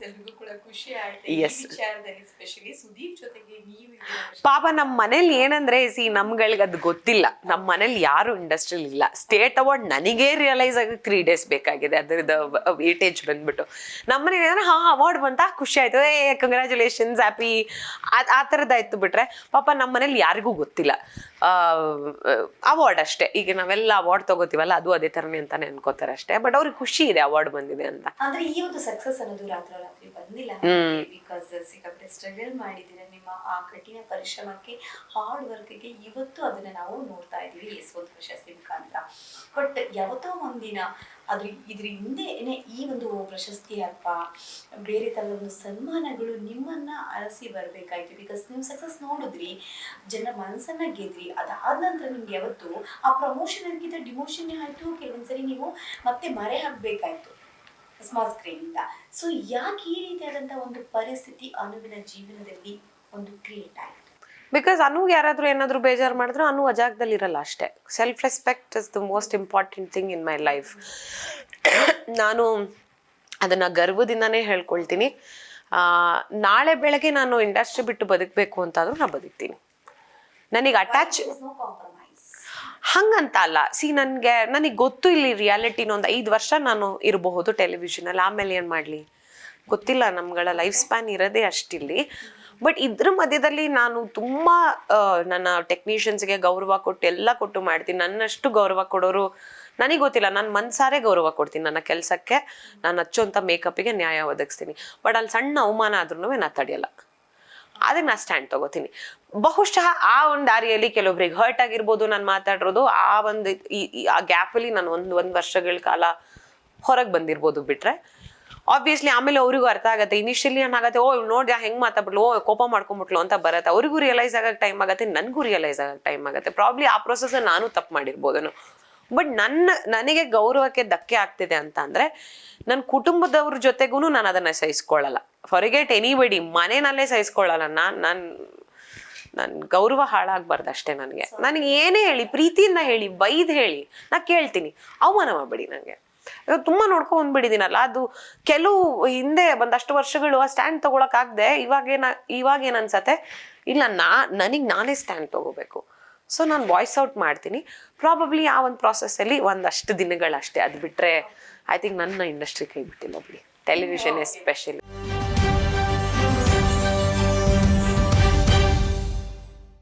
ಎಲ್ರಿಗೂ ಕೂಡ ಖುಷಿ ಆಯ್ತು ಈ Yes. ವಿಚಾರದಲ್ಲಿ, ಸ್ಪೆಷಲಿ ಸುದೀಪ್ ಜೊತೆಗೆ ನೀವು ಪಾಪ ನಮ್ಮ ಮನೇಲಿ ಏನಂದ್ರೆ ನಮ್ಗಳಿಗೆ ಅದು ಗೊತ್ತಿಲ್ಲ. ನಮ್ಮ ಮನೇಲಿ ಯಾರು ಇಂಡಸ್ಟ್ರಿಯಲ್ ಇಲ್ಲ. ಸ್ಟೇಟ್ ಅವಾರ್ಡ್ ನನಗೇ ರಿಯಲೈಸ್ ಆಗಿ 3 days ಬೇಕಾಗಿದೆ, ಅದರದ ವೇಟೇಜ್ ಬಂದ್ಬಿಟ್ಟು. ನಮ್ಮನೆ ಏನಂದ್ರೆ ಅವಾರ್ಡ್ ಬಂತ ಖುಷಿ ಆಯ್ತು, ಕಂಗ್ರ್ಯಾಚುಲೇಷನ್ಸ್, ಹ್ಯಾಪಿ, ಆ ಥರದ್ದಾಯ್ತು. ಬಿಟ್ರೆ ಪಾಪ ನಮ್ಮ ಮನೇಲಿ ಯಾರಿಗೂ ಗೊತ್ತಿಲ್ಲ. ಅವಾರ್ಡ್ ಅಷ್ಟೇ, ಈಗ ನಾವೆಲ್ಲ ಅವಾರ್ಡ್ ತಗೋತೀವಲ್ಲ ಅದು ಅದೇ ಥರನೇ ಅಂತಾನೆ ಅನ್ಕೋತಾರೆ ಅಷ್ಟೇ. ಬಟ್ ಅವ್ರಿಗೆ ಖುಷಿ ಇದೆ ಅವಾರ್ಡ್ ಬಂದಿದೆ ಅಂತ. ಅಂದ್ರೆ ಈ ಒಂದು ಸಕ್ಸಸ್ ಅನ್ನೋದು ರಾತ್ರಿ ಬಂದಿಲ್ಲ, ಬಿಕಾಸ್ ಸಿಕ್ಕಾಪಟ್ಟೆ ಸ್ಟ್ರಗಲ್ ಮಾಡಿದ್ದೀರಾ. ನಿಮ್ಮ ಆ ಕಠಿಣ ಪರಿಶ್ರಮಕ್ಕೆ, ಹಾರ್ಡ್ ವರ್ಕ್ಗೆ ಇವತ್ತು ಅದನ್ನ ನಾವು ನೋಡ್ತಾ ಇದೀವಿ ಯಶವಂತ ಪ್ರಶಸ್ತಿ ಮುಖಾಂತರ. ಬಟ್ ಯಾವತ್ತೋ ಒಂದಿನ ಇದ್ರ ಹಿಂದೆನೆ ಈ ಒಂದು ಪ್ರಶಸ್ತಿ ಅಥವಾ ಬೇರೆ ತರದ ಒಂದು ಸನ್ಮಾನಗಳು ನಿಮ್ಮನ್ನ ಅರಸಿ ಬರ್ಬೇಕಾಯ್ತು. ಬಿಕಾಸ್ ನೀವು ಸಕ್ಸಸ್ ನೋಡಿದ್ರಿ, ಜನರ ಮನಸ್ಸನ್ನ ಗೆದ್ರಿ. ಅದಾದ ನಂತರ ನಿಮ್ಗೆ ಯಾವತ್ತು ಆ ಪ್ರಮೋಷನ್ ಅನ್ಕಿಂತ ಡಿಮೋಷನ್ ಆಯ್ತು. ಕೆಲವೊಂದ್ಸರಿ ನೀವು ಮತ್ತೆ ಮರೆ ಹಾಕ್ಬೇಕಾಯ್ತು ಸ್ಮಾಲ್ ಸ್ಕ್ರೀನ್ ಇಂದ. ಸೊ ಯಾಕೆ ಈ ರೀತಿಯಾದಂತಹ ಒಂದು ಪರಿಸ್ಥಿತಿ ಅನುವಿನ ಜೀವನದಲ್ಲಿ ಒಂದು ಕ್ರಿಯೇಟ್ ಆಯ್ತು? ಬಿಕಾಸ್ ಅನುಗೆ ಯಾರಾದ್ರೂ ಏನಾದ್ರು ಬೇಜಾರು ಮಾಡಿದ್ರು ಅನು ಆ ಜಾಗದಲ್ಲಿ ಇರಲ್ಲ ಅಷ್ಟೇ. Self respect is the most important thing in my life. ನಾನು ಅದನ್ನ ಗರ್ವದಿಂದಾನೇ ಹೇಳ್ಕೊಳ್ತೀನಿ. ನಾಳೆ ಬೆಳಗ್ಗೆ ನಾನು ಇಂಡಸ್ಟ್ರಿ ಬಿಟ್ಟು ಬದುಕಬೇಕು ಅಂತಾದ್ರೂ ನಾನು ಬದುಕ್ತೀನಿ. ನನಗೆ ಅಟ್ಯಾಚ್ ಹಂಗಂತ ಅಲ್ಲ. ನನಗೆ ಗೊತ್ತು ಇಲ್ಲಿ ರಿಯಾಲಿಟಿನ ಒಂದು 5 ವರ್ಷ ನಾನು ಇರಬಹುದು ಟೆಲಿವಿಷನಲ್ಲಿ, ಆಮೇಲೆ ಏನು ಮಾಡಲಿ ಗೊತ್ತಿಲ್ಲ. ನಮ್ಗಳ ಲೈಫ್ ಸ್ಪ್ಯಾನ್ ಇರೋದೇ ಅಷ್ಟಿಲ್ಲಿ. ಬಟ್ ಇದ್ರ ಮಧ್ಯದಲ್ಲಿ ನಾನು ತುಂಬ ನನ್ನ ಟೆಕ್ನಿಷಿಯನ್ಸ್ಗೆ ಗೌರವ ಕೊಟ್ಟು ಎಲ್ಲ ಕೊಟ್ಟು ಮಾಡ್ತೀನಿ. ನನ್ನಷ್ಟು ಗೌರವ ಕೊಡೋರು ನನಗೆ ಗೊತ್ತಿಲ್ಲ. ನಾನು ಮನ್ಸಾರೆ ಗೌರವ ಕೊಡ್ತೀನಿ ನನ್ನ ಕೆಲಸಕ್ಕೆ, ನಾನು ಹಚ್ಚೋಂಥ ಮೇಕಪ್ಪಿಗೆ ನ್ಯಾಯ ಒದಗಿಸ್ತೀನಿ. ಬಟ್ ಅಲ್ಲಿ ಸಣ್ಣ ಅವಮಾನ ಆದ್ರೂ ನಾನು ತಡೆಯಲ್ಲ, ಅದಕ್ಕೆ ನಾನು ಸ್ಟ್ಯಾಂಡ್ ತಗೋತೀನಿ. ಬಹುಶಃ ಆ ಒಂದು ದಾರಿಯಲ್ಲಿ ಕೆಲವೊಬ್ರಿಗೆ ಹರ್ಟ್ ಆಗಿರ್ಬೋದು ನಾನು ಮಾತಾಡಿರೋದು. ಆ ಒಂದು ಆ ಗ್ಯಾಪಲ್ಲಿ ನಾನು ಒಂದು ವರ್ಷಗಳ ಕಾಲ ಹೊರಗೆ ಬಂದಿರ್ಬೋದು. ಬಿಟ್ರೆ ಆಬ್ವಿಯಸ್ಲಿ ಆಮೇಲೆ ಅವ್ರಿಗೂ ಅರ್ಥ ಆಗುತ್ತೆ. ಇನಿಷಿಯಲಿ ಏನಾಗುತ್ತೆ, ಇವ್ಳು ನೋಡಿ ಹೆಂಗೆ ಮಾತಾಡ್ಬಿಟ್ಲು, ಕೋಪ ಮಾಡ್ಕೊಂಬಿಟ್ಲು ಅಂತ ಬರುತ್ತೆ. ಅವ್ರಿಗೂ ರಿಯಲೈಸ್ ಆಗಕ್ಕೆ ಟೈಮ್ ಆಗುತ್ತೆ, ನನಗೂ ರಿಯಲೈಸ್ ಆಗಕ್ಕೆ ಟೈಮ್ ಆಗುತ್ತೆ. ಪ್ರಾಬ್ಲಿ ಆ ಪ್ರೊಸೆಸ್ ನಾನು ತಪ್ಪು ಮಾಡಿರ್ಬೋದೇನೋ. ಬಟ್ ನನಗೆ ಗೌರವಕ್ಕೆ ಧಕ್ಕೆ ಆಗ್ತಿದೆ ಅಂತ ಅಂದ್ರೆ ನನ್ನ ಕುಟುಂಬದವ್ರ ಜೊತೆಗೂ ನಾನು ಅದನ್ನ ಸಹಿಸ್ಕೊಳ್ಳಲ್ಲ. ಫಾರ್ಗೆಟ್ ಎನಿಬಡಿ, ಮನೆಯಲ್ಲೇ ಸಹಿಸ್ಕೊಳ್ಳಲ್ಲ. ನನ್ನ ಗೌರವ ಹಾಳಾಗ್ಬಾರ್ದು ಅಷ್ಟೇ. ನನಗೆ ಏನೇ ಹೇಳಿ, ಪ್ರೀತಿಯಿಂದ ಹೇಳಿ, ಬೈದ್ ಹೇಳಿ, ನಾ ಕೇಳ್ತೀನಿ. ಅವಮಾನ ಮಾಡ್ಬೇಡಿ. ನನಗೆ ತುಂಬಾ ನೋಡ್ಕೊಂಡ್ ಬಂದ್ಬಿಟ್ಟಿದ್ದೀನಲ್ಲ, ಅದು ಕೆಲವು ಹಿಂದೆ ಒಂದಷ್ಟು ವರ್ಷಗಳು ಆ ಸ್ಟ್ಯಾಂಡ್ ತಗೊಳಕ್ ಆಗದೆ ಇವಾಗ ಏನ್ ಅನ್ಸತ್ತೆ, ಇಲ್ಲ ನನಗೆ ನಾನೇ ಸ್ಟ್ಯಾಂಡ್ ತಗೋಬೇಕು. ಸೊ ನಾನು ವಾಯ್ಸ್ ಔಟ್ ಮಾಡ್ತೀನಿ. ಪ್ರಾಬಬ್ಲಿ ಆ ಒಂದು ಪ್ರಾಸೆಸ್ಸಲ್ಲಿ ಒಂದಷ್ಟು ದಿನಗಳಷ್ಟೇ. ಅದು ಬಿಟ್ರೆ ಐ ಥಿಂಕ್ ನನ್ನ ಇಂಡಸ್ಟ್ರಿ ಕೈ ಬಿಟ್ಟಿಲ್ಲ ಬಿಡಿ, ಟೆಲಿವಿಷನ್ ಎಸ್ಪೆಷಲಿ.